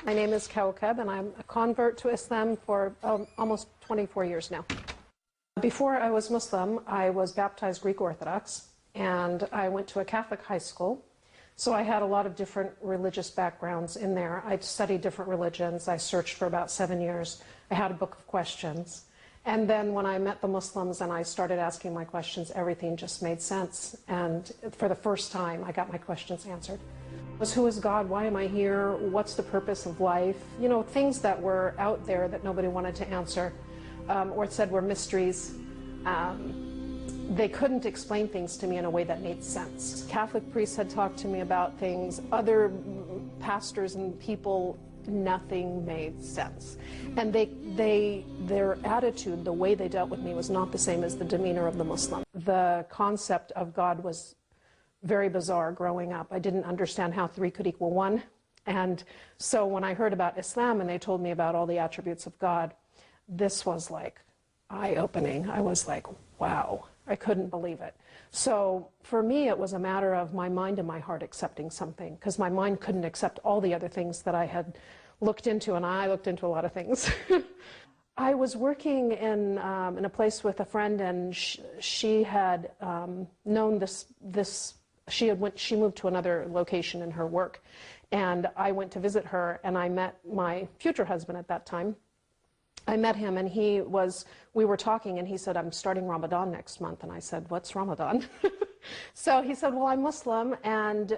My name is Kowkeb, and I'm a convert to Islam for almost 24 years now. Before I was Muslim, I was baptized Greek Orthodox, and I went to a Catholic high school. So I had a lot of different religious backgrounds in there. I studied different religions. I searched for about 7 years. I had a book of questions. And then when I met the Muslims and I started asking my questions, everything just made sense. And for the first time, I got my questions answered. Who is God? Why am I here? What's the purpose of life? You know, things that were out there that nobody wanted to answer, or it said were mysteries. They couldn't explain things to me in a way that made sense. Catholic priests had talked to me about things. Other pastors and people, nothing made sense. And their attitude, the way they dealt with me, was not the same as the demeanor of the Muslim. The concept of God was very bizarre growing up. I didn't understand how 3 could equal 1. And so when I heard about Islam and they told me about all the attributes of God, this was like eye-opening. I was like, wow, I couldn't believe it. So for me, it was a matter of my mind and my heart accepting something, because my mind couldn't accept all the other things that I had looked into, and I looked into a lot of things. I was working in a place with a friend, and she had known she moved to another location in her work, and I went to visit her, and I met my future husband at that time. I met him, and we were talking, and he said, I'm starting Ramadan next month. And I said, what's Ramadan? So he said, well, I'm Muslim, and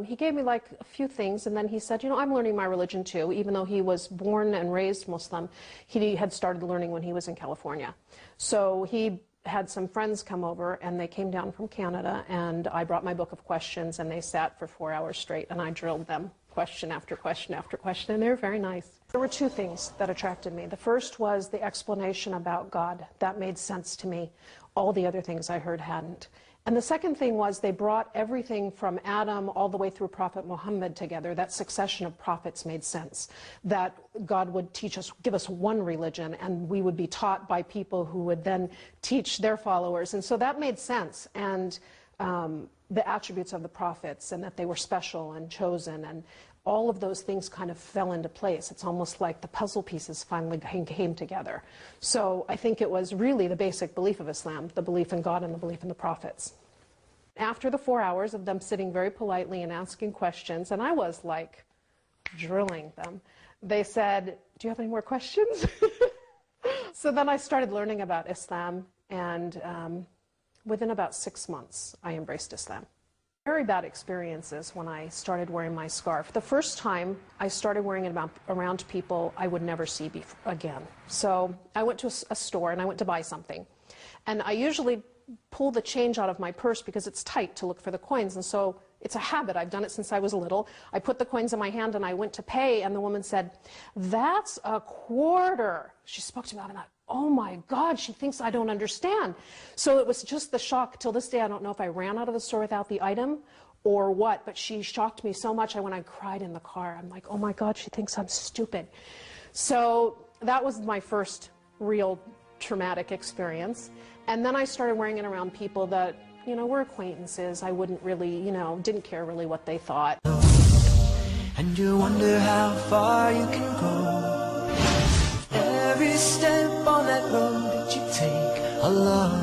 he gave me like a few things, and then he said, you know, I'm learning my religion too. Even though he was born and raised Muslim, he had started learning when he was in California. So he had some friends come over, and they came down from Canada, and I brought my book of questions, and they sat for 4 hours straight, and I drilled them question after question after question, and they were very nice. There were 2 things that attracted me. The first was the explanation about God. That made sense to me. All the other things I heard hadn't. And the second thing was they brought everything from Adam all the way through Prophet Muhammad together. That succession of prophets made sense. That God would teach us, give us one religion, and we would be taught by people who would then teach their followers. And so that made sense. And the attributes of the prophets, and that they were special and chosen, and all of those things kind of fell into place. It's almost like the puzzle pieces finally came together. So I think it was really the basic belief of Islam, the belief in God and the belief in the prophets. After the 4 hours of them sitting very politely and asking questions, and I was like drilling them, they said, do you have any more questions? So then I started learning about Islam, and within about 6 months, I embraced Islam. Very bad experiences when I started wearing my scarf. The first time I started wearing it around people I would never see again. So I went to a store and I went to buy something. And I usually pull the change out of my purse because it's tight to look for the coins. And so it's a habit. I've done it since I was little. I put the coins in my hand and I went to pay, and the woman said, that's a quarter. She spoke to me about it. Oh my God, she thinks I don't understand. So it was just the shock. Till this day, I don't know if I ran out of the store without the item or what, but she shocked me so much. I cried in the car. I'm like, oh my God, she thinks I'm stupid. So that was my first real traumatic experience. And then I started wearing it around people that, you know, were acquaintances. I wouldn't really, you know, didn't care really what they thought. And you wonder how far you can go. Every step on that road that you take, Allah